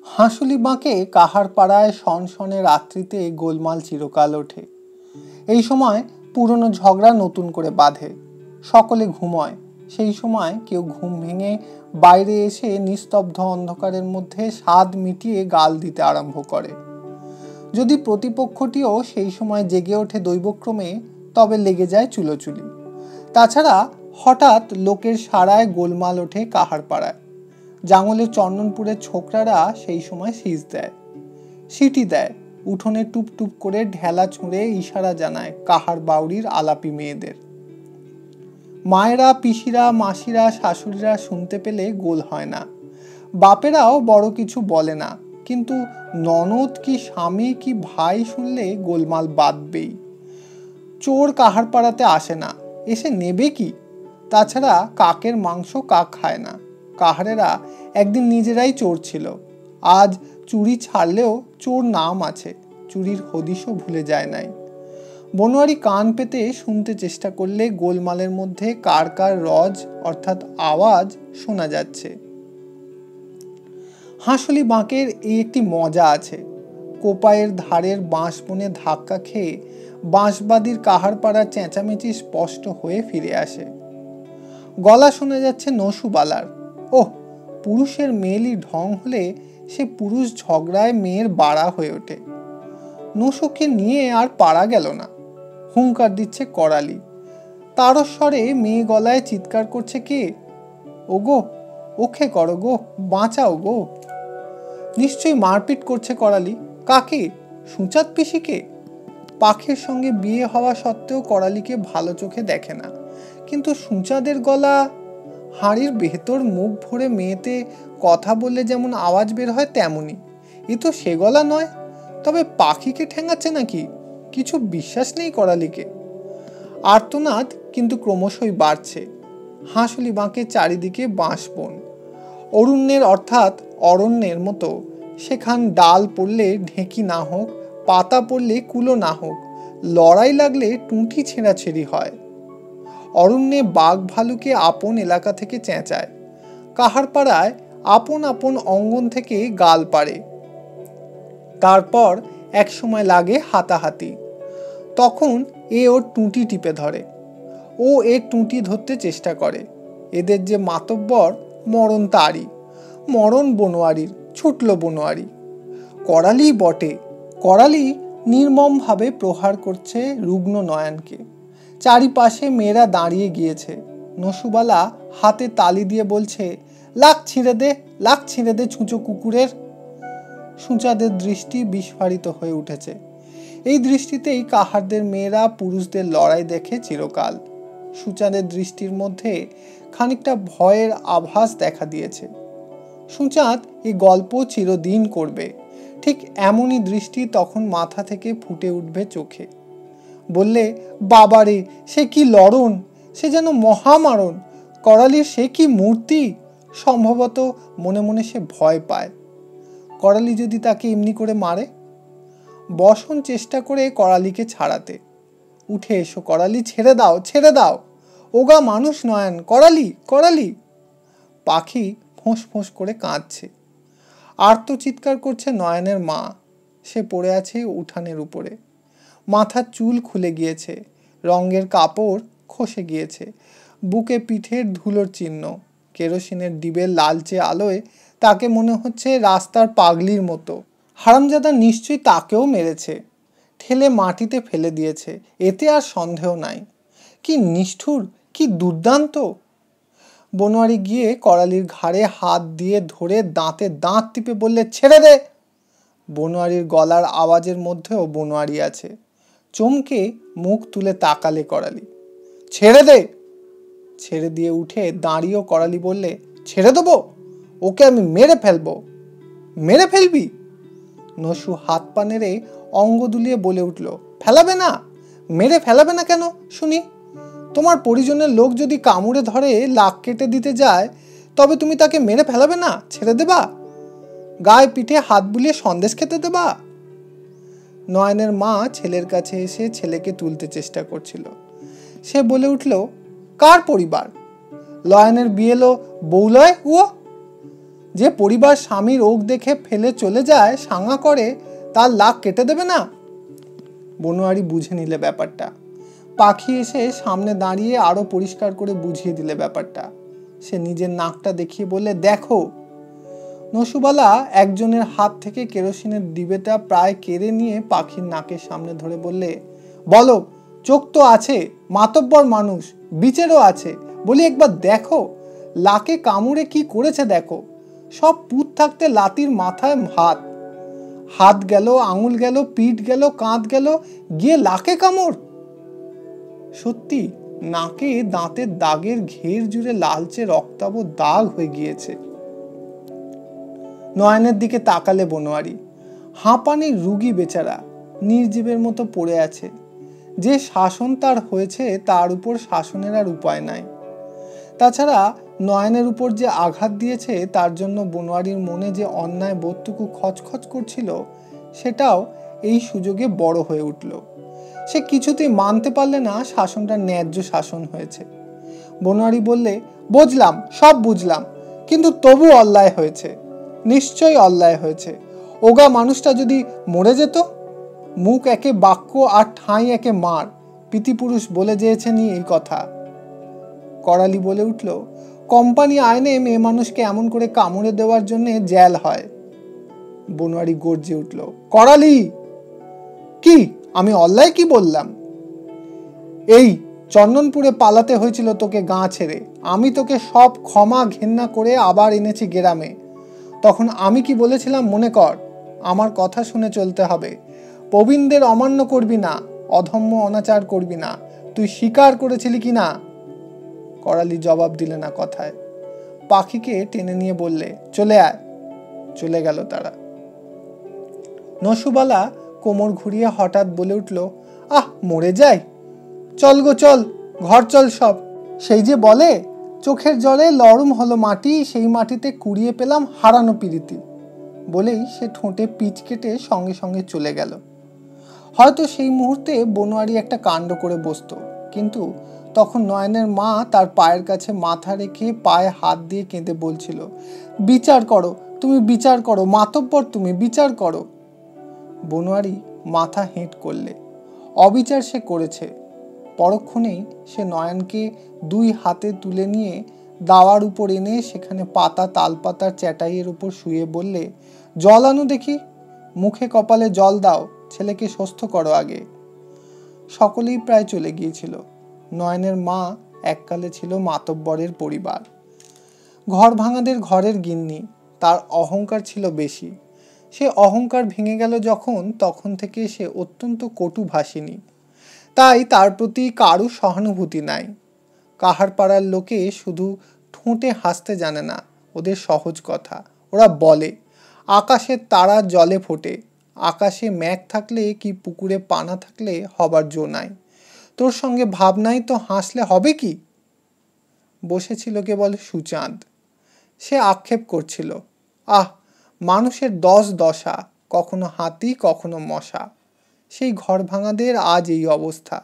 হাঁসুলি বাঁকে কাহার পাড়ায় শনশনে রাত্রিতে গোলমাল চিরকাল ওঠে। এই সময় পুরনো ঝগড়া নতুন করে বাঁধে, সকলে ঘুমোয়। সেই সময় কেউ ঘুম ভেঙে বাইরে এসে নিস্তব্ধ অন্ধকারের মধ্যে স্বাদ মিটিয়ে গাল দিতে আরম্ভ করে। যদি প্রতিপক্ষটিও সেই সময় জেগে ওঠে দৈবক্রমে, তবে লেগে যায় চুলোচুলি। তাছাড়া হঠাৎ লোকের সারায় গোলমাল ওঠে কাহার পাড়ায়। জাঙ্গলের চন্দনপুরের ছোকরারা সেই সময় সিজ দেয়, সিটি দেয়, উঠোনে টুপ টুপ করে ঢেলা ছুঁড়ে ইশারা জানায় কাহার বাউরির আলাপি মেয়েদের। মায়েরা, পিসিরা, মাসিরা, শাশুড়িরা শুনতে পেলে গোল হয় না। বাপেরাও বড় কিছু বলে না, কিন্তু ননদ কি স্বামী কি ভাই শুনলে গোলমাল বাঁধবেই। চোর কাহার পাড়াতে আসে না, এসে নেবে কি? তাছাড়া কাকের মাংস কাক খায় না। কাহারেরা একদিন নিজেরাই চোর ছিল, আজ চুরি ছাড়লেও চোর নাম আছে, চুরির হদিশও ভুলে যায় নাই। বনোয়ারি কান পেতে শুনতে চেষ্টা করলে গোলমালের মধ্যে কার কার রজ অর্থাৎ আওয়াজ শোনা যাচ্ছে। হাঁসুলি বাঁকের এই একটি মজা আছে। কোপায়ের ধারের বাঁশ বনে ধাক্কা খেয়ে বাঁশবাদীর কাহার পাড়ার চেঁচামেচি স্পষ্ট হয়ে ফিরে আসে। গলা শোনা যাচ্ছে নসুবালার। ওহ, পুরুষের মেয়েলি ঢং হলে সে পুরুষ ঝগড়ায় মেয়ের বাড়া হয়ে ওঠে। নসুকে নিয়ে আর পারা গেল না। হুঙ্কার দিচ্ছে করালি। তারস্বরে মেয়ে গলায় চিৎকার করছে কে? ওগো, ওকে করো গো, বাঁচাও গো। নিশ্চয়ই মারপিট করছে করালি। কাকে? সুচাঁদ পিসিকে। পাখির সঙ্গে বিয়ে হওয়া সত্ত্বেও করালিকে ভালো চোখে দেখে না, কিন্তু সুচাঁদের গলা। হাঁড়ির ভেতর মুখ ভরে মেয়েতে কথা বললে যেমন আওয়াজ বের হয় তেমনই। এ তো সে গলা নয়। তবে পাখিকে ঠেঙাচ্ছে নাকি? কিছু বিশ্বাস নেই করালিকে। আর্তনাদ কিন্তু ক্রমশই বাড়ছে। হাঁসুলি বাঁকের চারিদিকে বাঁশবন, অরণ্যের অর্থাৎ অরণ্যের মতো। সেখান ডাল পড়লে ঢেঁকি না হোক, পাতা পড়লে কুলো না হোক, লড়াই লাগলে টুঁটি ছেঁড়াছেঁড়ি হয়। অরণ্যে বাঘ ভালুকে আপন এলাকা থেকে চেঁচায়। কাহার পাড়ায় আপন আপন অঙ্গন থেকে গাল পাড়ে। তারপর এক সময় লাগে হাতাহাতি। তখন এ ওর টুঁটি টিপে ধরে, ও এর টুঁটি ধরতে চেষ্টা করে। এদের যে মাতব্বর, মরণ তারই। মরণ বনোয়ারির, ছুটল বনোয়ারি। করালি বটে। করালি নির্মমভাবে প্রহার করছে রুগ্ন নয়নকে। চারিপাশে মেয়েরা দাঁড়িয়ে গিয়েছে। নসুবালা হাতে তালি দিয়ে বলছে, লাক ছিঁড়ে দে, লাক ছিঁড়ে দে ছুঁচো কুকুরের। সুচাঁদের দৃষ্টি বিস্ফারিত হয়ে উঠেছে। এই দৃষ্টিতেই কাহারদের মেয়েরা পুরুষদের লড়াই দেখে চিরকাল। সুচাঁদের দৃষ্টির মধ্যে খানিকটা ভয়ের আভাস দেখা দিয়েছে। সুচাঁদ এই গল্প চিরদিন করবে। ঠিক এমনই দৃষ্টি তখন মাথা থেকে ফুটে উঠবে চোখে। বললে, বাবারে, সে কি লড়ন, সে যেন মহামারণ। করালির সে কি মূর্তি। সম্ভবত মনে মনে সে ভয় পায়। করালি যদি তাকে এমনি করে মারে। বসন চেষ্টা করে করালিকে ছাড়াতে। উঠে এসো করালি, ছেড়ে দাও, ছেড়ে দাও। ওগা মানুষ নয়ন, করালি, করালি। পাখি ফোঁস ফোঁস করে কাঁদছে। আর্ত চিৎকার করছে নয়নের মা। সে পড়ে আছে উঠানের উপরে। মাথার চুল খুলে গিয়েছে, রঙের কাপড় খসে গিয়েছে, বুকে পিঠের ধুলোর চিহ্ন। কেরোসিনের ডিবের লালচে আলোয় তাকে মনে হচ্ছে রাস্তার পাগলির মতো। হারামজাদা নিশ্চয়ই তাকেও মেরেছে, ঠেলে মাটিতে ফেলে দিয়েছে, এতে আর সন্দেহ নাই। কি নিষ্ঠুর, কি দুর্দান্ত। বনোয়ারি গিয়ে করালির ঘাড়ে হাত দিয়ে ধরে দাঁতে দাঁত টিপে বললে, ছেড়ে দে। বনোয়ারির গলার আওয়াজের মধ্যেও বনোয়ারি আছে। চমকে মুখ তুলে তাকালে করালি। ছেড়ে দে। ছেড়ে দিয়ে উঠে দাঁড়িয়েও করালি বললে, ছেড়ে দেবো? ওকে আমি মেরে ফেলবো। মেরে ফেলবি? নসু হাত পা নেড়ে অঙ্গ দুলিয়ে বলে উঠল, ফেলাবে না? মেরে ফেলাবে না কেন শুনি? তোমার পরিজনের লোক যদি কামড়ে ধরে লাক কেটে দিতে যায়, তবে তুমি তাকে মেরে ফেলাবে না, ছেড়ে দেবা? গায়ে পিঠে হাত বুলিয়ে সন্দেশ খেতে দেবা? নয়নের মা ছেলের কাছে এসে ছেলেকে তুলতে চেষ্টা করছিল। সে বলে উঠল, কার পরিবার? লয়নের বিয়েলো বউলয় ও? যে পরিবার স্বামীর ওক দেখে ফেলে চলে যায়, সাঙা করে, তার লাক কেটে দেবে না? বনোয়ারি বুঝে নিলে ব্যাপারটা। পাখি এসে সামনে দাঁড়িয়ে আরো পরিষ্কার করে বুঝিয়ে দিলে ব্যাপারটা। সে নিজের নাকটা দেখিয়ে বললে, দেখো। নসুবালা একজনের হাত থেকে কেরোসিনের ডিবেটা প্রায় কেড়ে নিয়ে পাখির নাকের সামনে ধরে বললে, বলো, চোখ তো আছে, মাতব্বর মানুষ, বিচারও আছে, বলি একবার দেখো, লাকে কামড়ে কি করেছে দেখো। সব পুত থাকতে লাতির মাথায় হাত, হাত গেল, আঙুল গেল, পিঠ গেল, কাঁধ গেল, গিয়ে লাকে কামড়। সত্যি নাকে দাঁতের দাগের ঘের জুড়ে লালচে রক্তাভ দাগ হয়ে গিয়েছে। নয়নের দিকে তাকালে বনোয়ারি। হাঁপানির রুগী বেচারা, নির্জীবের মতো পড়ে আছে। যে শাসন তার হয়েছে তার উপর শাসনের আর উপায় নাই। তাছাড়া নয়নের উপর যে আঘাত দিয়েছে তার জন্য বনোয়ারির মনে যে অন্যায় বোধটুকু খচখচ করছিল, সেটাও এই সুযোগে বড় হয়ে উঠল। সে কিছুতেই মানতে পারলে না শাসনটা ন্যায্য শাসন হয়েছে। বনোয়ারি বললে, বুঝলাম, সব বুঝলাম, কিন্তু তবু অন্যায় হয়েছে, নিশ্চয়ই অন্যায় হয়েছে। ওগা মানুষটা যদি মরে যেত। মুখ একে বাক্য আর ঠাঁই একে মার, পিতিপুরুষ বলে যেয়েছেনই এই কথা। করালি বলে উঠল, কোম্পানি আইনে মেয়ে মানুষকে এমন করে কামড়ে দেওয়ার জন্য জেল হয়। বনোয়ারি গর্জে উঠল, করালি! কি আমি অন্যায় কি বললাম? এই চন্দনপুরে পালাতে হয়েছিল তোকে গাঁ ছেড়ে, আমি তোকে সব ক্ষমা ঘেন্না করে আবার এনেছি গ্রামে। তখন আমি কি বলেছিলাম মনে কর। আমার কথা শুনে চলতে হবে। প্রবীণদের অমান্য করবি না, অধম্য অনাচার করবি না। তুই স্বীকার করেছিলি কি না? করালি জবাব দিলে না কথায়। পাখিকে টেনে নিয়ে বললে, চলে আয়। চলে গেল তারা। নসুবালা কোমর ঘুরিয়ে হঠাৎ বলে উঠল, আহ, মরে যাই, চল গো চল, ঘর চল সব। সেই যে বলে, চোখের জলে লরম হলো মাটি, সেই মাটিতে কুড়িয়ে পেলাম হারানো প্রীতি। বলেই সে ঠোঁটে পিচ কেটে সঙ্গে সঙ্গে চলে গেল। হয়তো সেই মুহূর্তে বনোয়ারি একটা কাণ্ড করে বসত, কিন্তু তখন নয়নের মা তার পায়ের কাছে মাথা রেখে পায়ে হাত দিয়ে কেঁদে বলছিল, বিচার করো, তুমি বিচার করো, মাতব্বর তুমি বিচার করো। বনোয়ারি মাথা হেঁট করলে। অবিচার সে করেছে। পরক্ষণেই সে নয়নকে দুই হাতে তুলে নিয়ে দাওয়ার উপর এনে সেখানে পাতা তালপাতার চ্যাটাইয়ের উপর শুয়ে বললে, জল আনো দেখি, মুখে কপালে জল দাও, ছেলেকে সুস্থ করো আগে। সকলেই প্রায় চলে গিয়েছিল। নয়নের মা এককালে ছিল মাতব্বরের পরিবার, ঘর ভাঙাদের ঘরের গিন্নি। তার অহংকার ছিল বেশি। সে অহংকার ভেঙে গেল যখন, তখন থেকে সে অত্যন্ত কটুভাষিনী। তাই তার প্রতি কারো সহানুভূতি নাই। কাহার পাড়ার লোকে শুধু ঠোঁটে হাসতে জানে না, ওদের সহজ কথা। ওরা বলে, আকাশের তারা জলে ফোটে, আকাশে মেঘ থাকলে কি পুকুরে পানা থাকলে হবার জো নাই। তোর সঙ্গে ভাব নাই তো হাসলে হবে কি? বসেছিল কেবল সুচাঁদ। সে আক্ষেপ করছিল, আহ, মানুষের দশা, কখনো হাতি কখনো মশা। সেই ঘর ভাঙাদের আজ এই অবস্থা।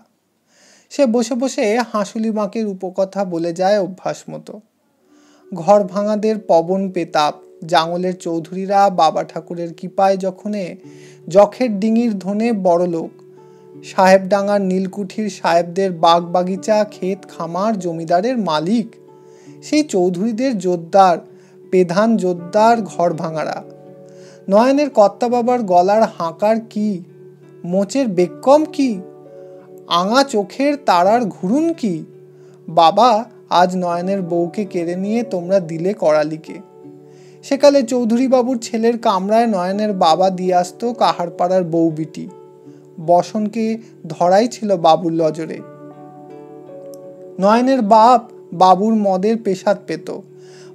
সে বসে বসে হাঁসুলি বাঁকের উপকথা বলে যায় অভ্যাস মতো। ঘর ভাঙাদের পবন পেতাব, জাঙলের চৌধুরীরা বাবা ঠাকুরের কৃপায় যখনে যখের ডিঙির ধনে বড় লোক, সাহেবডাঙ্গার নীলকুঠির সাহেবদের বাগ বাগিচা, ক্ষেত খামার, জমিদারের মালিক, সেই চৌধুরীদের জোরদার, পেধান জোরদার ঘর ভাঙারা। নয়নের কর্তা বাবার গলার হাঁকার কি, মোচের বেক্কম কি, আঙা চোখের তারার ঘুরুন কি। বাবা আজ নয়নের বউকে কেড়ে নিয়ে তোমরা দিলে করালিকে। সেকালে চৌধুরী বাবুর ছেলের কামরায় নয়নের বাবা দিয়ে আসতো কাহার পাড়ার বউ বিটি। বসনকে ধরাই ছিল বাবুর নজরে। নয়নের বাপ বাবুর মদের পেশাদ পেত,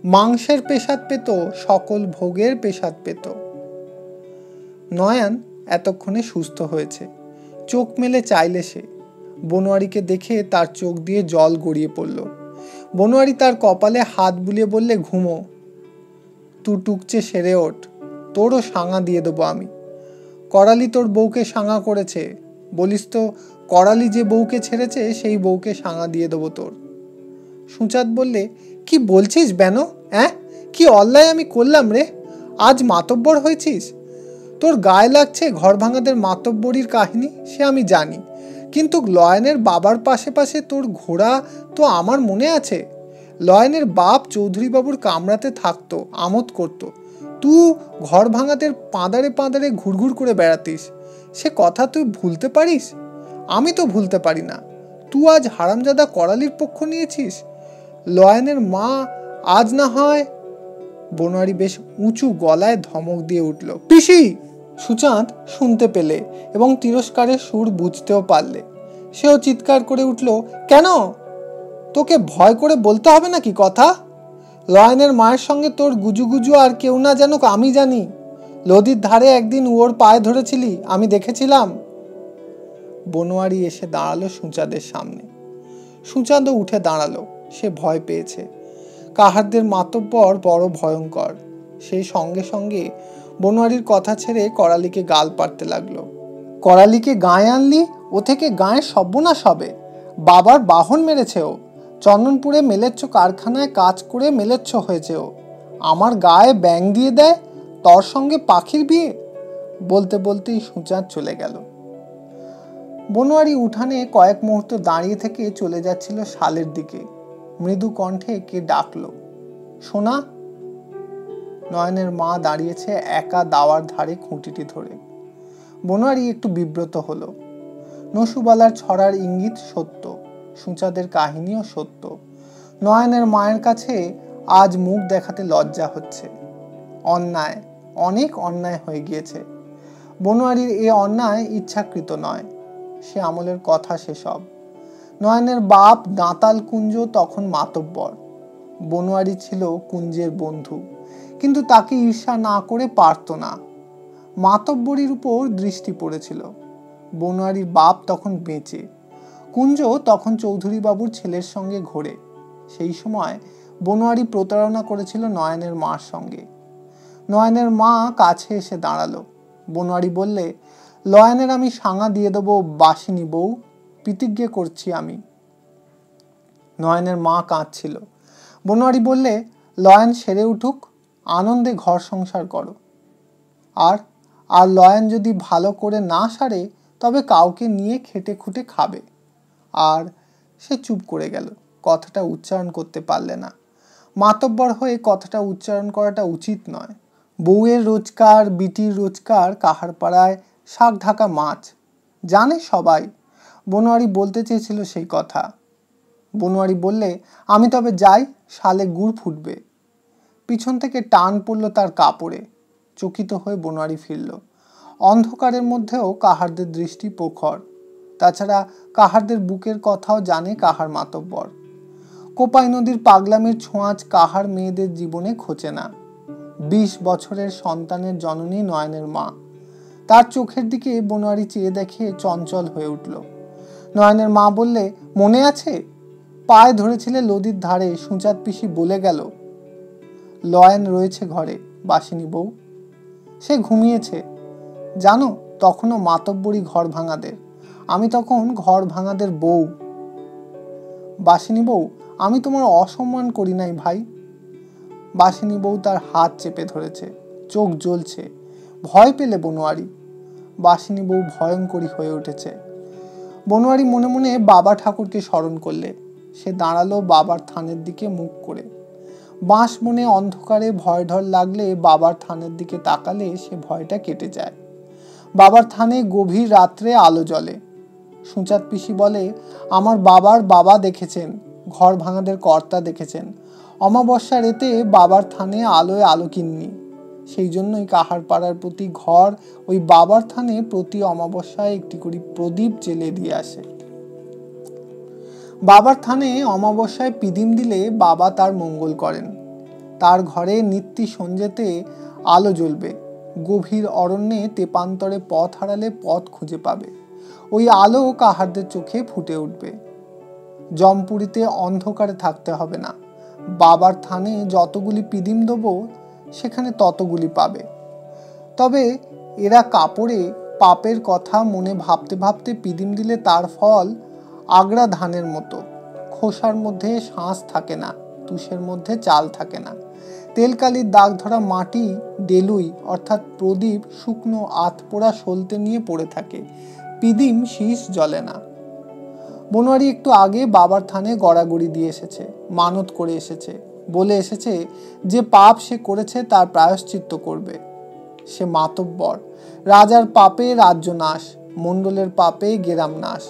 মাংসের পেশাদ পেত, সকল ভোগের পেশাদ পেত। নয়ন এতক্ষণে সুস্থ হয়েছে। চোখ মেলে চাইলে সে। বনোয়ারিকে দেখে তার চোখ দিয়ে জল গড়িয়ে পড়ল। বনোয়ারি তার কপালে হাত বুলিয়ে বললে, ঘুমো, তুই টুকচে সেরে ওঠ, তোরও সাঙা দিয়ে দেবো আমি। করালি তোর বউকে সাঙা করেছে, বলিস তো করালি যে বউকে ছেড়েছে সেই বউকে সাঙা দিয়ে দেবো তোর। সুচাঁদ বললে, কি বলছিস বেন? কি অন্যায় আমি করলাম রে? আজ মাতব্বর হয়েছিস? তোর গায়ে লাগছে ঘর ভাঙাদের মাতব্বরির কাহিনী, সে আমি জানি, কিন্তু লয়নের বাবার পাশে পাশে তোর ঘোড়া তো আমার মনে আছে। লয়নের বাপ চৌধুরী বাবুর কামরাতে থাকতো, আমোদ করত, তুই ঘর ভাঙাদের পাঁদারে পাঁদারে ঘুরঘুর করে বেড়াতিস, সে কথা তুই ভুলতে পারিস? আমি তো ভুলতে পারি না। তুই আজ হারামজাদা করালির পক্ষ নিয়েছিস। লয়নের মা আজ না হয়। বনোয়ারি বেশ উঁচু গলায় ধমক দিয়ে উঠল, পিসি! সুচাঁদ শুনতে পেলে এবং তিরস্কারের সুর বুঝতেও পারলে। সেও চিৎকার করে উঠল, কেন? তোকে ভয় করে বলতে হবে নাকি কথা? লয়নের মায়ের সঙ্গে তোর গুজুগুজু আর কেউ না জানুক, আমি জানি। নদীর ধারে একদিন ওর পায়ে ধরেছিলি, আমি দেখেছিলাম। বনোয়ারি এসে দাঁড়ালো সুচাঁদের সামনে। সুচাঁদও উঠে দাঁড়ালো। সে ভয় পেয়েছে। কাহারদের মাতব্বর বড় ভয়ঙ্কর। সেই সঙ্গে সঙ্গে বনোয়ারির কথা ছেড়ে করালিকে গাল পাড়তে লাগলো। করালিকে গায়ে আনলি, ও থেকে গায়ের সর্বনাশ হবে। বাবার বাহন মেরেছে ও। চন্দনপুরে মেলেচ্ছ কারখানায় কাজ করে মেলেচ্ছ হয়েছে ও। আমার গায়ে ব্যাং দিয়ে দেয়, তোর সঙ্গে পাখির বিয়ে। বলতে বলতেই সুচাঁদ চলে গেল। বনোয়ারি উঠানে কয়েক মুহূর্ত দাঁড়িয়ে থেকে চলে যাচ্ছিল শালের দিকে। মৃদু কণ্ঠে কে ডাকলো, সোনা। নয়নের মা দাঁড়িয়েছে একা দাওয়ার ধারে খুঁটিটি ধরে। বনোয়ারি একটু বিব্রত হলো। নসুবালার ছড়ার ইঙ্গিত সত্য, সুচাঁদের কাহিনীও সত্য। নয়নের মায়ের কাছে আজ মুখ দেখাতে লজ্জা হচ্ছে। অন্যায়, অনেক অন্যায় হয়ে গিয়েছে। বনোয়ারির এ অন্যায় ইচ্ছাকৃত নয়, সে আমলের কথা সেসব। নয়নের বাপ দাঁতাল কুঞ্জ তখন মাতব্বর। বনোয়ারি ছিল কুঞ্জের বন্ধু, কিন্তু তাকে ঈর্ষা না করে পারত না। মাতব্বরির উপর দৃষ্টি পড়েছিল। বনোয়ারির বাপ তখন বেঁচে। কুঞ্জ তখন চৌধুরী বাবুর ছেলের সঙ্গে ঘোরে। সেই সময় বনোয়ারি প্রতারণা করেছিল নয়নের মার সঙ্গে। নয়নের মা কাছে এসে দাঁড়ালো। বনোয়ারি বললে, লয়নের আমি সাঙা দিয়ে দেবো বাসিনী বউ, প্রতিজ্ঞা করছি আমি। নয়নের মা কাঁদছিল। বনোয়ারি বললে, লয়ন সেরে উঠুক, আনন্দে ঘর সংসার করো। আর আর লয়ন যদি ভালো করে না সারে, তবে কাউকে নিয়ে খেটে খুঁটে খাবে। আর সে চুপ করে গেল, কথাটা উচ্চারণ করতে পারলে না। মাতব্বর হয়ে কথাটা উচ্চারণ করাটা উচিত নয়। বউয়ের রোজগার, বিটির রোজগার কাহার পাড়ায় শাক ঢাকা মাছ, জানে সবাই। বনোয়ারি বলতে চেয়েছিল সেই কথা। বনোয়ারি বললে, আমি তবে যাই, শালে গুড় ফুটবে। পিছন থেকে টান পড়ল তার কাপড়ে। চকিত হয়ে বনোয়ারি ফিরল। অন্ধকারের মধ্যেও কাহারদের দৃষ্টি প্রখর। তাছাড়া কাহারদের বুকের কথাও জানে কাহার মাতব্বর। কোপাই নদীর পাগলামির ছোঁয়াচ কাহার মেয়েদের জীবনে খোঁচে না। 20 বছরের সন্তানের জননী নয়নের মা। তার চোখের দিকে বনোয়ারি চেয়ে দেখে চঞ্চল হয়ে উঠল। নয়নের মা বললে, মনে আছে? পায়ে ধরেছিলে নদীর ধারে, সুচাঁদ পিসি বলে গেল, লয়ন রয়েছে ঘরে, বাসিনী বউ। সে ঘুমিয়েছে। জানো, তখনও মাতব্বরি ঘর ভাঙাদের, আমি তখন ঘর ভাঙাদের বউ। বাসিনী বউ, আমি তোমার অসম্মান করি নাই ভাই। বাসিনী বউ তার হাত চেপে ধরেছে, চোখ জ্বলছে। ভয় পেলে বনোয়ারি। বাসিনী বউ ভয়ঙ্করী হয়ে উঠেছে। বনোয়ারি মনে মনে বাবা ঠাকুরকে স্মরণ করলে। সে দাঁড়ালো বাবার থানের দিকে মুখ করে। বাঁশ বনে অন্ধকারে ভয় ঢর লাগলে বাবার থানের দিকে তাকালে সে ভয়টা কেটে যায়। বাবার থানে গভীর রাত্রে আলো জ্বলে। সুচাঁদ পিসি বলে, আমার বাবার বাবা দেখেছেন, ঘর ভাঙাদের কর্তা দেখেছেন। অমাবস্যার এতে বাবার থানে আলোয় আলোকিন্নি। সেই জন্যই কাহার পাড়ার প্রতি ঘর ওই বাবার থানে প্রতি অমাবস্যায় একটি করে প্রদীপ জ্বেলে দিয়ে আসে। বাবার থানে অমাবস্যায় পিদিম দিলে বাবা তার মঙ্গল করেন। তার ঘরে নিত্যি সন্ধ্যেতে আলো জ্বলবে। গভীর অরণ্যে তেপান্তরে পথ হারালে পথ খুঁজে পাবে। ওই আলো কাহারদের চোখে ফুটে উঠবে। জমপুরিতে অন্ধকারে থাকতে হবে না। বাবার থানে যতগুলি পিদিম দেবো, সেখানে ততগুলি পাবে। তবে এরা কাপড়ে পাপের কথা মনে ভাবতে ভাবতে পিদিম দিলে তার ফল আগড়া ধানের মতো। খোসার মধ্যে শাঁস থাকে না, তুষের মধ্যে চাল থাকে না। তেলকালির দাগ ধরা মাটি ডেলুই অর্থাৎ প্রদীপ শুকনো আতপোড়া সলতে নিয়ে পড়ে থাকে, পিদিম শীষ জ্বলে না। বনোয়ারি একটু আগে বাবার থানে গড়াগড়ি দিয়ে এসেছে, মানত করে এসেছে, বলে এসেছে যে পাপ সে করেছে তার প্রায়শ্চিত্ত করবে। সে মাতব্বর, রাজার পাপে রাজ্য নাশ, মণ্ডলের পাপে গেরাম নাশ,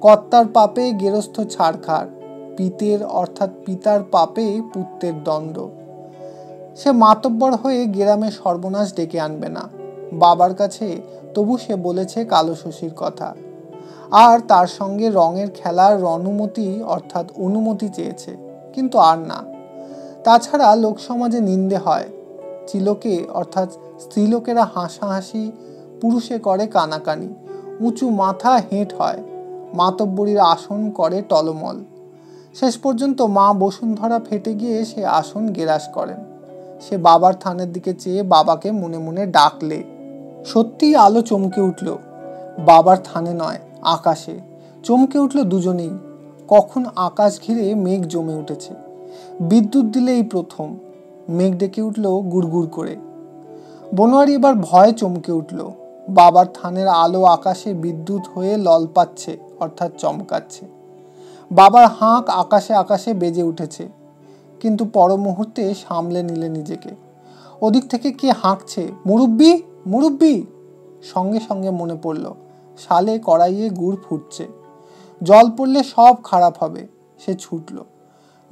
কর্তার পাপে গেরস্থ ছাড়খাড়, পিতের অর্থাৎ পিতার পাপে পুত্রের দণ্ড। সে মাতব্বর হয়ে গেরামে সর্বনাশ ডেকে আনবে না। বাবার কাছে তবু সে বলেছে কালো শশীর কথা, আর তার সঙ্গে রঙের খেলার অনুমতি অর্থাৎ অনুমতি চেয়েছে, কিন্তু আর না। তাছাড়া লোকসমাজে নিন্দে হয়, চিলোকে অর্থাৎ স্ত্রীলোকেরা হাসাহাসি, পুরুষে করে কানাকানি, উঁচু মাথা হেঁট হয়, মাতব্বরীর আসন করে টলমল। শেষ পর্যন্ত মা বসুন্ধরা ফেটে গিয়ে সে আসন গেরাস করেন। সে বাবার থানের দিকে চেয়ে বাবাকে মনে মনে ডাকলে সত্যি আলো চমকে উঠল। বাবার থানে নয়, আকাশে চমকে উঠল দুজনেই। কখন আকাশ ঘিরে মেঘ জমে উঠেছে। বিদ্যুৎ দিলে এই প্রথম। মেঘ ডেকে উঠল গুড়গুড় করে। বনোয়ারি এবার ভয়ে চমকে উঠল। বাবার থানের আলো আকাশে বিদ্যুৎ হয়ে লল পাচ্ছে অর্থাৎ চমকাচ্ছে। বাবার হাঁক আকাশে আকাশে বেজে উঠেছে, কিন্তু পর মুহূর্তে সামলে নিলে নিজেকে। ওদিক থেকে কে হাঁকছে, মুরব্বি মুরব্বি। সঙ্গে সঙ্গে মনে পড়ল শালে কড়াইয়ে গুড় ফুটছে, জল পড়লে সব খারাপ হবে। সে ছুটল।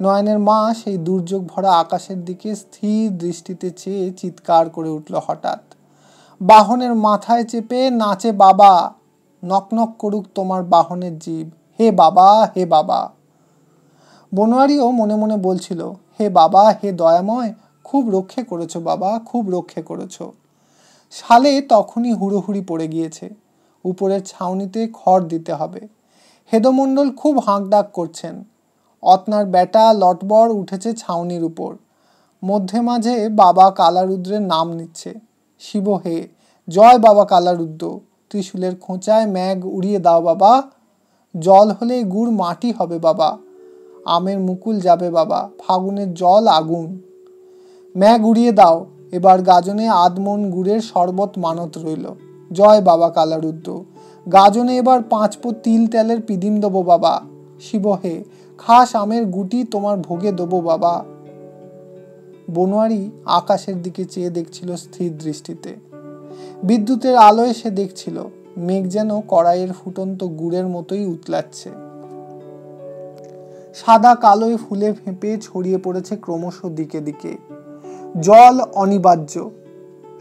নয়নের মা সেই দুর্যোগ ভরা আকাশের দিকে স্থির দৃষ্টিতে চেয়ে চিৎকার করে উঠল হঠাৎ, বাহনের মাথায় চেপে নাচে বাবা, নক নক করুক তোমার বাহনের জীব, হে বাবা হে বাবা। বনোয়ারিও মনে মনে বলছিল, হে বাবা হে দয়াময়, খুব রক্ষে করেছো বাবা, খুব রক্ষে করেছো। শালে তখনই হুড়োহুড়ি পড়ে গিয়েছে। উপরের ছাউনিতে খড় দিতে হবে। হেদমণ্ডল খুব হাঁকডাক করছেন। অতনার বেটা লটবর উঠেছে ছাউনির উপর। মধ্যে মাঝে বাবা কালারুদ্রের নাম নিচ্ছে, শিব হে, জয় বাবা কালারুদ্র, ত্রিশূলের খোঁচায় ম্যাগ উড়িয়ে দাও বাবা, জল হলে গুড় মাটি হবে বাবা, আমের মুকুল যাবে বাবা, ফাগুনের জল আগুন, ম্যাগ উড়িয়ে দাও, এবার গাজনে আধমন গুড়ের শরবত মানত রইল, জয় বাবা কালারুদ্র, গাজনে এবার 5 পো তিল তেলের পিদিম দেবো বাবা, শিব হে, খাস আমের গুটি তোমার ভোগে দেবো বাবা। বনোয়ারি আকাশের দিকে চেয়ে দেখছিল স্থির দৃষ্টিতে। বিদ্যুতের আলোয় সে দেখছিল মেঘ যেন কড়াইয়ের ফুটন্ত গুড়ের মতোই উতলাচ্ছে। সাদা কালোয় ফুলে ফেঁপে ছড়িয়ে পড়েছে ক্রমশ দিকে দিকে। জল অনিবার্য।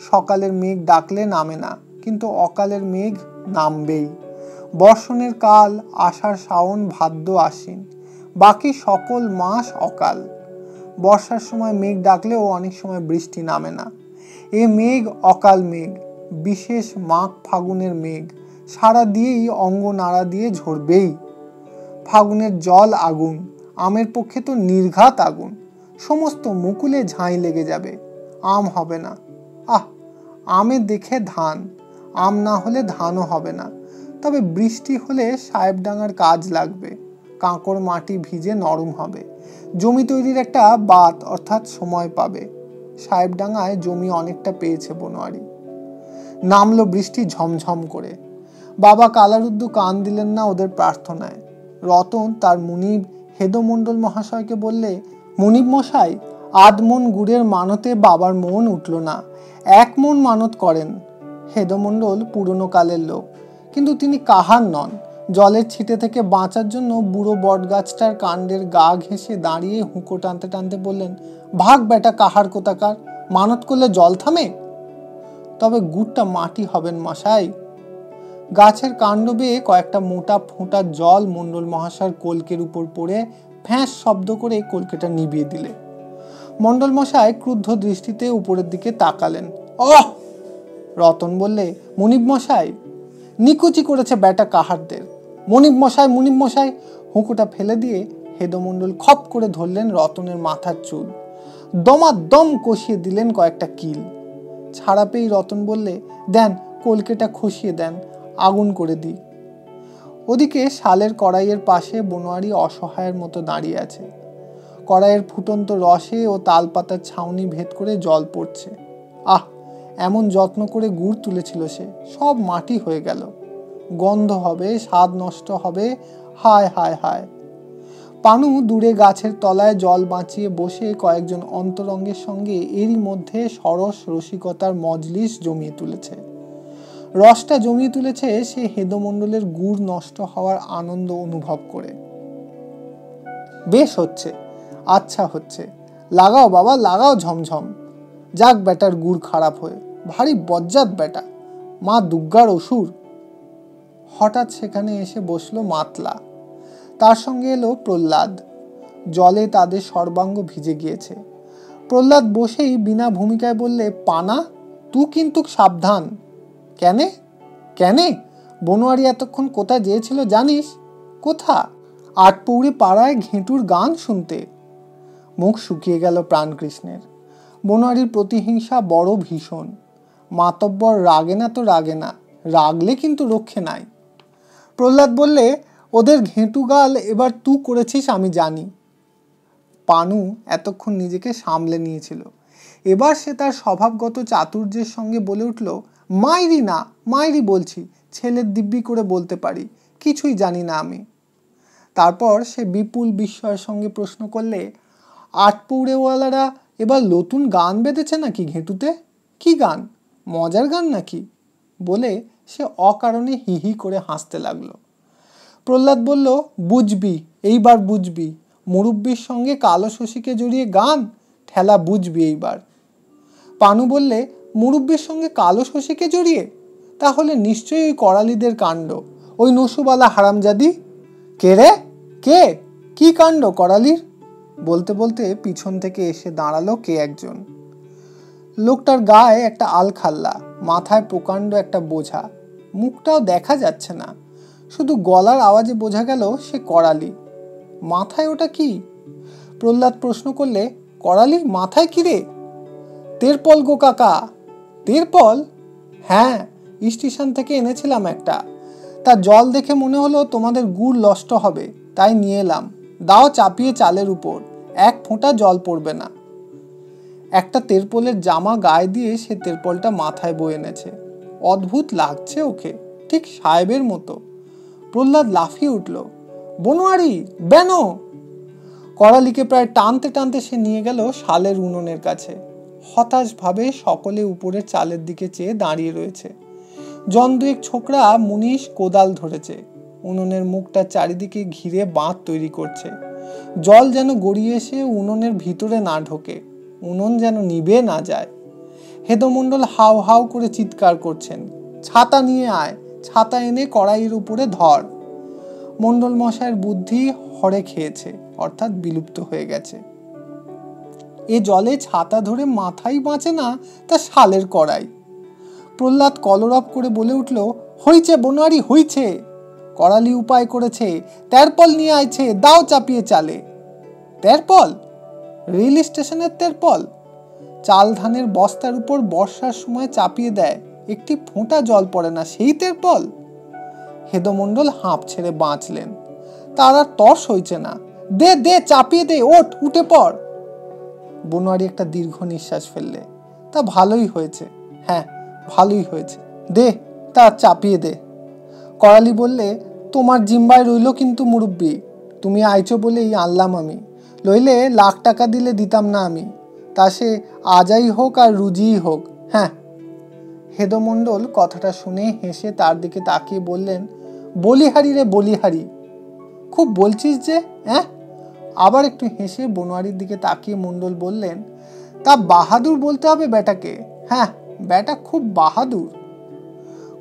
সকালের মেঘ ডাকলে নামে না, কিন্তু অকালের মেঘ নামবেই। বর্ষণের কাল আষাঢ় শ্রাবণ ভাদ্র আশ্বিন, বাকি সকল মাস অকাল। বর্ষার সময় মেঘ ডাকলেও অনেক সময় বৃষ্টি নামে না। এ মেঘ অকাল মেঘ, বিশেষ মাঘ ফাগুনের মেঘ, সারা দিয়েই অঙ্গ নাড়া দিয়ে ঝরবেই। ফাগুনের জল আগুন, আমের পক্ষে তো নির্ঘাত আগুন, সমস্ত মুকুলে ঝাঁই লেগে যাবে, আম হবে না। আহ, আমে দেখে ধান, আম না হলে ধানও হবে না। তবে বৃষ্টি হলে সাহেবডাঙ্গার কাজ লাগবে, কাঁকড় মাটি ভিজে নরম হবে, জমি তৈরির একটা বাত অর্থাৎ সময় পাবে। সাহেবডাঙ্গায় জমি অনেকটা পেয়েছে বনোয়ারি। নামলো বৃষ্টি ঝমঝম করে। বাবা কালারুদ্র কান দিলেন না ওদের প্রার্থনায়। রতন তার মুনিব হেদমণ্ডল মহাশয়কে বললে, মুনিব মশাই, আধমন গুড়ের মানতে বাবার মন উঠল না, 1 মন মানত করেন। হেদমণ্ডল পুরনো কালের লোক, কিন্তু তিনি কাহার নন। জলের ছিটে থেকে বাঁচার জন্য বুড়ো বটগাছটার কাণ্ডের গা ঘেঁষে দাঁড়িয়ে হুঁকো টানতে টানতে বললেন, ভাগ বেটা কাহার কোথাকার, মানত করলে জল থামে? তবে গুড়টা মাটি হবেন মশাই। গাছের কাণ্ড বেয়ে কয়েকটা মোটা ফোঁটা জল মণ্ডল মহাশয়ের কলকের উপর পড়ে ফ্যাঁস শব্দ করে কলকেটা নিভিয়ে দিলে। মণ্ডল মশাই ক্রুদ্ধ দৃষ্টিতে উপরের দিকে তাকালেন। অহ! রতন বললে, মুনিব মশাই, নিকুচি করেছে বেটা কাহারদের। মুনিব মশাই, মুনিব মশাই। হুঁকোটা ফেলে দিয়ে হেদমণ্ডল খপ করে ধরলেন রতনের মাথার চুল, দমাদম কষিয়ে দিলেন কয়েকটা কিল। ছাড়া পেয়েই রতন বললে, দেন কলকেটা খসিয়ে দেন, আগুন করে দিই। ওদিকে শালের কড়াইয়ের পাশে বনোয়ারি অসহায়ের মতো দাঁড়িয়ে আছে। কড়াইয়ের ফুটন্ত রসে ও তালপাতার ছাউনি ভেদ করে জল পড়ছে। আহ, এমন যত্ন করে গুড় তুলেছিল সে, সব মাটি হয়ে গেল। গন্ধ হবে, স্বাদ নষ্ট হবে, হায় হায় হায়। পানু দূরে গাছের তলায় জল বাঁচিয়ে বসে কয়েকজন অন্তরঙ্গের সঙ্গে এরই মধ্যে সরস রসিকতার মজলিস জমিয়ে তুলেছে। রসটা জমিয়ে তুলেছে সে হেদমণ্ডলের গুড় নষ্ট হওয়ার আনন্দ অনুভব করে। বেশ হচ্ছে, আচ্ছা হচ্ছে, লাগাও বাবা লাগাও ঝমঝম। যাক বেটার গুড় খারাপ হয়ে, ভারী বজ্জাত বেটা, মা দুর্গার অসুর। হঠাৎ সেখানে এসে বসলো মাতলা, তার সঙ্গে এলো প্রহ্লাদ। জলে তাদের সর্বাঙ্গ ভিজে গিয়েছে। প্রহ্লাদ বসেই বিনা ভূমিকায় বললে, পানা তুই কিন্তু সাবধান। কেনে কেনে? বনোয়ারি এতক্ষণ কোথায় গিয়েছিল জানিস? কোথা? আটপৌরে পাড়ায় ঘেঁটুর গান শুনতে। মুখ শুকিয়ে গেল প্রাণকৃষ্ণের। বনোয়ারির প্রতিহিংসা বড় ভীষণ। মাতব্বর রাগে না তো রাগে না, রাগলে কিন্তু রক্ষে নাই। প্রহ্লাদ বললে, ওদের ঘেঁটু গাল এবার তুই করেছিস আমি জানি। পানু এতক্ষণ নিজেকে সামলে নিয়েছিল। এবার সে তার স্বভাবগত চাতুর্যের সঙ্গে বলে উঠল, মাইরি না, মাইরি বলছি, ছেলের দিব্যি করে বলতে পারি, কিছুই জানি না আমি। তারপর সে বিপুল বিস্ময়ের সঙ্গে প্রশ্ন করলে, আটপৌরেওয়ালারা এবার নতুন গান বেঁধেছে নাকি ঘেঁটুতে? কি গান? মজার গান নাকি? বলে সে অকারণে হি হি করে হাসতে লাগলো। প্রহ্লাদ বলল, বুঝবি, এইবার বুঝবি, মুরব্বির সঙ্গে কালো শশীকে জড়িয়ে গান, ঠেলা বুঝবি এইবার। পানু বললে, মুরব্বির সঙ্গে কালো শশীকে জড়িয়ে? তাহলে নিশ্চয়ই ওই করালিদের কাণ্ড, ওই নসুবালা হারামজাদি। কে রে? কে? কি কাণ্ড করালির? বলতে বলতে পিছন থেকে এসে দাঁড়ালো কে একজন। লোকটার গায়ে একটা আলখাল্লা, মাথায় প্রকাণ্ড একটা বোঝা, মুখটাও দেখা যাচ্ছে না, শুধু গলার আওয়াজে বোঝা গেল সে করালি। মাথায় ওটা কি? প্রহ্লাদ প্রশ্ন করলে, করালির মাথায় কি রে? তেরপল গো কাকা। তেরপল? হ্যাঁ, স্টেশন থেকে এনেছিলাম একটা, তা জল দেখে মনে হলো তোমাদের গুড় নষ্ট হবে, তাই নিয়ে এলাম, দাও চাপিয়ে চালের উপর, এক ফোঁটা জল পড়বে না। একটা তেরপলের জামা গায়ে দিয়ে সে তেরপলটা মাথায় বয়ে এনেছে। অদ্ভুত লাগছে ওকে, ঠিক সাহেবের মতো। প্রহ্লাদ লাফিয়ে উঠল, বনোয়ারি বেনো। করালিকে প্রায় টানতে টানতে সে নিয়ে গেল শালের উনুনের কাছে। হতাশভাবে সকলে উপরের চালের দিকে চেয়ে দাঁড়িয়ে রয়েছে। জন দুয়েক ছোকরা মুনিশ কোদাল ধরেছে, উনুনের মুখটা চারিদিকে ঘিরে বাঁধ তৈরি করছে। জল যেন গড়িয়ে এসে উনুনের ভিতরে না ঢোকে, উনুন যেন নিভে না যায়। হেদমণ্ডল হাউ হাউ করে চিৎকার করছেন, ছাতা নিয়ে আয়, ছাতা এনে কড়াইয়ের উপরে ধর। মণ্ডল মশাইয়ের বুদ্ধি হরে খেয়েছে, অর্থাৎ বিলুপ্ত হয়ে গেছে। এ জলে ছাতা ধরে মাথাই বাঁচে না, তা শালের কড়াই। প্রহ্লাদ কলরব করে বলে উঠল, হইছে বনোয়ারি হইছে, করালি উপায় করেছে, তেরপল নিয়ে আইছে, দাও চাপিয়ে চালে। তেরপল? রেল স্টেশনের তেরপল? চাল ধানের বস্তার উপর বর্ষার সময় চাপিয়ে দেয়, একটি ফোঁটা জল পড়ে না, সেই তেরপল? হেদমণ্ডল হাঁপ ছেড়ে বাঁচলেন। তার আর তর্স হইছে না। দে দে চাপিয়ে দে, ওঠ, উঠে পড়। বনোয়ারি একটা দীর্ঘ নিঃশ্বাস ফেললে, তা ভালোই হয়েছে, হ্যাঁ ভালোই হয়েছে, দে তা চাপিয়ে দে। করালি বললে, তোমার জিম্বায় রইল কিন্তু মুরব্বি, তুমি আইছো বলেই আনলাম আমি, লইলে লাখ টাকা দিলে দিতাম না আমি, তা সে আজাই হোক আর রুজিই হোক। হ্যাঁ। হেদমণ্ডল কথাটা শুনে হেসে তার দিকে তাকিয়ে বললেন, বলিহারি রে বলিহারি, খুব বলছিস যে, হ্যাঁ? আবার একটু হেসে বনোয়ারির দিকে তাকিয়ে মণ্ডল বললেন, তা বাহাদুর বলতে হবে বেটাকে, হ্যাঁ বেটা খুব বাহাদুর।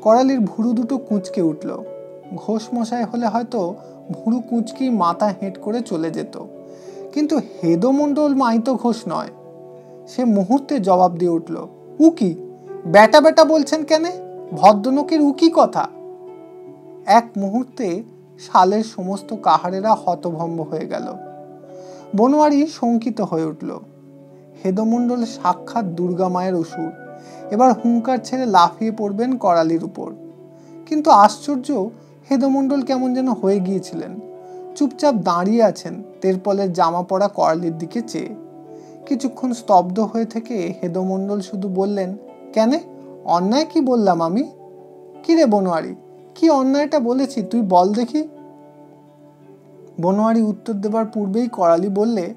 করালির ভুরু দুটো কুঁচকে উঠল। ঘোষ মশাই হলে হয়তো ভুরু কুঁচকেই মাথা হেঁট করে চলে যেত, কিন্তু হেদমণ্ডল মাইতো ঘোষ নয়। সে মুহূর্তে জবাব দিয়ে উঠল, উকি, বেটা বেটা বলছেন কেনে? ভদ্রলোকের উকি কথা। এক মুহূর্তে শালের সমস্ত কাহারেরা হতভম্ব হয়ে গেল। বনোয়ারি শঙ্কিত হয়ে উঠল। হেদমণ্ডল সাক্ষাৎ দুর্গা মায়ের অসুর, এবার হুঙ্কার ছেড়ে লাফিয়ে পড়বেন করালির উপর। কিন্তু আশ্চর্য, হেদমণ্ডল কেমন যেন হয়ে গিয়েছিলেন। চুপচাপ দাঁড়িয়ে আছেন তেরপলের জামা পরা করালির দিকে চেয়ে। কিছুক্ষণ স্তব্ধ হয়ে থেকে হেদমণ্ডল শুধু বললেন, কেন, অন্যায় কি বললাম আমি? কি রে বনোয়ারি, কি অন্যায়টা বলেছি তুই বল দেখি। বনোয়ারি উত্তর দেবার পূর্বেই করালি বললে,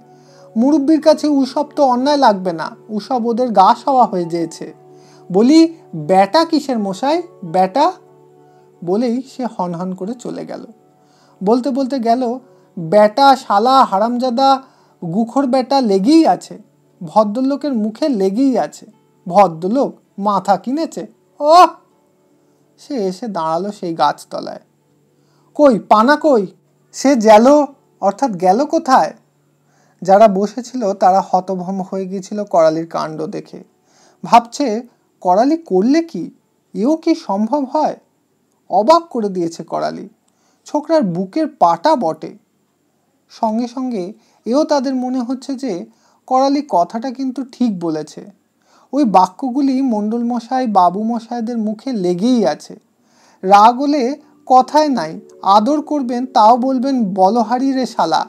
মুরব্বির কাছে উসব তো অন্যায় লাগবে না, উসব ওদের গা সওয়া হয়ে যেয়েছে। বলি, ব্যাটা কিসের মশাই, ব্যাটা? বলেই সে হনহন করে চলে গেল। বলতে বলতে গেল, ব্যাটা, শালা, হারামজাদা, গুখর ব্যাটা লেগেই আছে, ভদ্রলোকের মুখে লেগেই আছে। ভদ্রলোক মাথা কিনেছে। ও! সে এসে দাঁড়ালো সেই গাছতলায়। কই পানা কই? সে গেল, অর্থাৎ গেল কোথায়? যারা বসেছিল তারা হতভম্ব হয়ে গিয়েছিল করালির কাণ্ড দেখে। ভাবছে, করালি করলে কি? এও কি সম্ভব হয়? অবাক করে দিয়েছে করালি। ছোকরার বুকের পাটা বটে। সঙ্গে সঙ্গে এও তাদের মনে হচ্ছে যে করালি কথাটা কিন্তু ঠিক বলেছে। ওই বাক্যগুলি মণ্ডলমশাই, বাবুমশাইদের মুখে লেগেই আছে। রাগ হলে কথায় নাই, আদর করবেন তাও বলবেন, বলহারি রে শালা।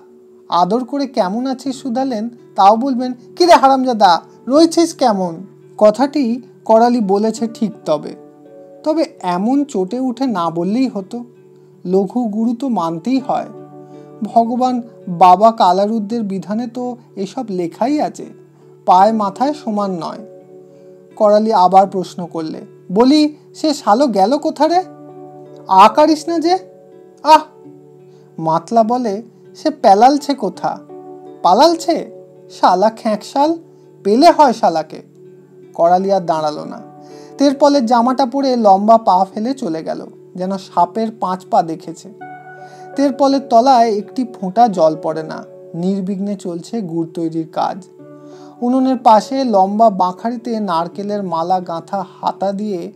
আদর করে কেমন আছিস শুধালেন, তাও বলবেন, কি রে হারামজাদা, রয়েছিস কেমন? কথাটি করালি বলেছে ঠিক, তবে তবে এমন চটে উঠে না বললেই হতো। লঘু গুরু তো মানতেই হয়। ভগবান বাবা কালারুদ্রের বিধানে তো এসব লেখাই আছে, পায়ে মাথায় সমান নয়। করালি আবার প্রশ্ন করলে, বলি, সে শালো গেল কোথারে? আকারিস না যে। আহ! মাতলা বলে, সে পেলালছে কোথা? পালালছে? শালা খ্যাঁকশাল, পেলে হয় শালাকে। করালি আর দাঁড়ালো না। তেরপলের জামাটা পরে লম্বা পা ফেলে চলে গেল, যেন সাপের 5 পা দেখেছে। তেরপলের তলায় একটি ফোঁটা জল পড়ে না। নির্বিঘ্নে চলছে গুড় তৈরির কাজ। উনুনের পাশে লম্বা বাঁখারিতে নারকেলের মালা গাঁথা হাতা দিয়ে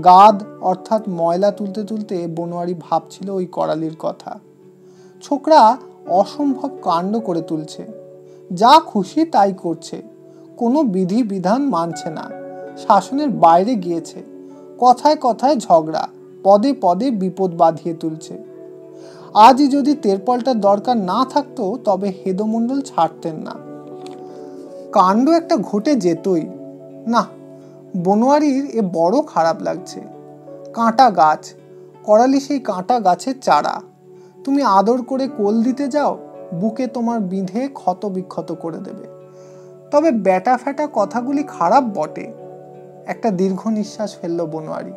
গাদ অর্থাৎ ময়লা তুলতে তুলতে বনোয়ারি ভাবছিল ওই করালির কথা। ছোকরা অসম্ভব কাণ্ড করে তুলছে, যা খুশি তাই করছে, কোনো বিধি বিধান মানছে না, শাসনের বাইরে গিয়েছে, কথায় কথায় ঝগড়া, পদে পদে বিপদ বাঁধিয়ে তুলছে। আজই যদি তেরপলটার দরকার না থাকতো তবে হেদমণ্ডল ছাড়তেন না। কাণ্ড একটা ঘটে যেতই না। বনোয়ারির এ বড় খারাপ লাগছে। কাঁটা গাছ, করালি সেই কাঁটা গাছের চারা। তুমি আদর করে কোল দিতে যাও, বুকে তোমার বিঁধে ক্ষত বিক্ষত করে দেবে। তবে ব্যাটা ফ্যাটা কথাগুলি খারাপ বটে। একটা দীর্ঘ নিঃশ্বাস ফেলল বনোয়ারি।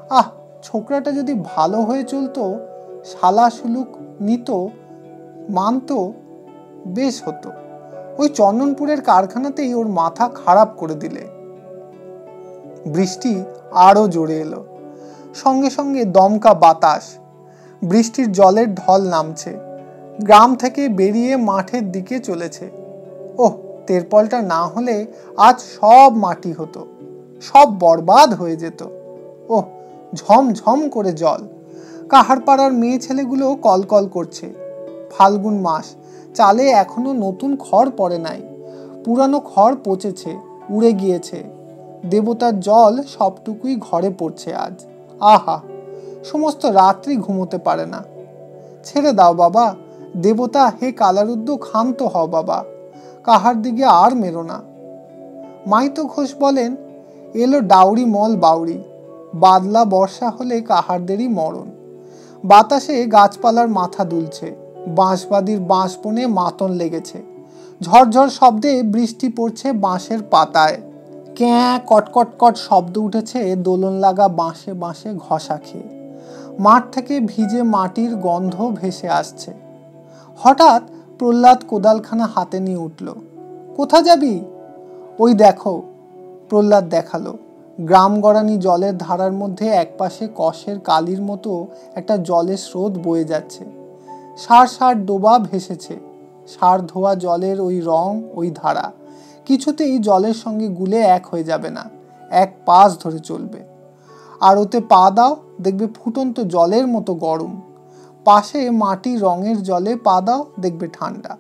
আহ, ছোকরাটা যদি ভালো হয়ে চলতো, শালা সুলুক নিত, মানত, বেশ হতো। ওই চন্দনপুরের কারখানাতেই ওর মাথা খারাপ করে দিলে। বৃষ্টি আরো জোরে এলো। সঙ্গে সঙ্গে দমকা বাতাস। বৃষ্টির জলের ঢল নামছে, গ্রাম থেকে বেরিয়ে মাঠের দিকে চলেছে। ওহ, তেরপলটা না হলে আজ সব মাটি হতো, সব বরবাদ হয়ে যেত। ওহ, ঝমঝম করে জল। কাহারপাড়ার মেয়ে ছেলেগুলো কলকল করছে। ফাল্গুন মাস, চালে এখনো নতুন খড় পড়ে নাই, পুরানো খড় পচেছে, উড়ে গিয়েছে। দেবতার জল সবটুকুই ঘরে পড়ছে আজ। আহা, সমস্ত রাত্রি ঘুমোতে পারে না। ছেড়ে দাও বাবা, দেবতা হে কালারুদ্র, ক্ষান্ত হও বাবা, কাহার দিকে আর মেরো না। মাইতো ঘোষ বলেন, এলো ডাউরি মল বাউরি, বাদলা বর্ষা হলে কাহারদেরই মরণ। বাতাসে গাছপালার মাথা দুলছে, বাঁশবাদীর বাঁশ বনে মাতন লেগেছে। ঝরঝর শব্দে বৃষ্টি পড়ছে বাঁশের পাতায়। ক্যাঁ কটকট কট শব্দ উঠেছে দোলন লাগা বাঁশে বাঁশে ঘষা খেয়ে। মাঠ থেকে ভিজে মাটির গন্ধ ভেসে আসছে। হঠাৎ প্রহ্লাদ কোদালখানা হাতে নিয়ে উঠল। কোথা যাবি? ওই দেখো। প্রহ্লাদ দেখালো। গ্রাম গড়ানি জলের ধারার মধ্যে একপাশে কষের কালির মতো একটা জলের স্রোত বয়ে যাচ্ছে। সার সার ডোবা ভেসেছে। সার ধোয়া জলের ওই রং, ওই ধারা কিছুতেই জলের সঙ্গে গুলে এক হয়ে যাবে না, এক পাশ ধরে চলবে। আর ওতে পা দাও, দেখবে ফুটন্ত জলের মতো গরম। পাশে মাটি রঙের জলে পা দাও, দেখবে ঠান্ডা।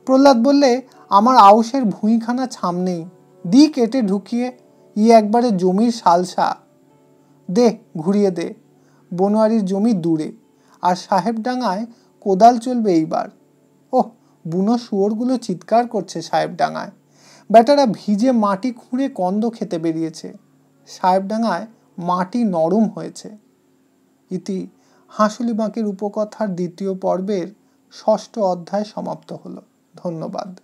প্রহ্লাদ বললে, আমার আউশের ভুঁইখানা ছামনেই, দি কেটে ঢুকিয়ে, একবারে জমির সালসা। দে, ঘুরিয়ে দে। বনোয়ারির জমি দূরে, আর সাহেবডাঙ্গায় কোদাল চলবে এইবার। ওহ, বুনো শুয়োরগুলো চিৎকার করছে সাহেবডাঙ্গায়। বেটারা ভিজে মাটি খুঁড়ে কন্দ খেতে বেরিয়েছে। সাহেবডাঙ্গায় মাটি নরম হয়েছে। ইতি হাঁসুলি বাঁকের উপকথার দ্বিতীয় পর্বের 6ষ্ঠ অধ্যায় সমাপ্ত হলো। ধন্যবাদ।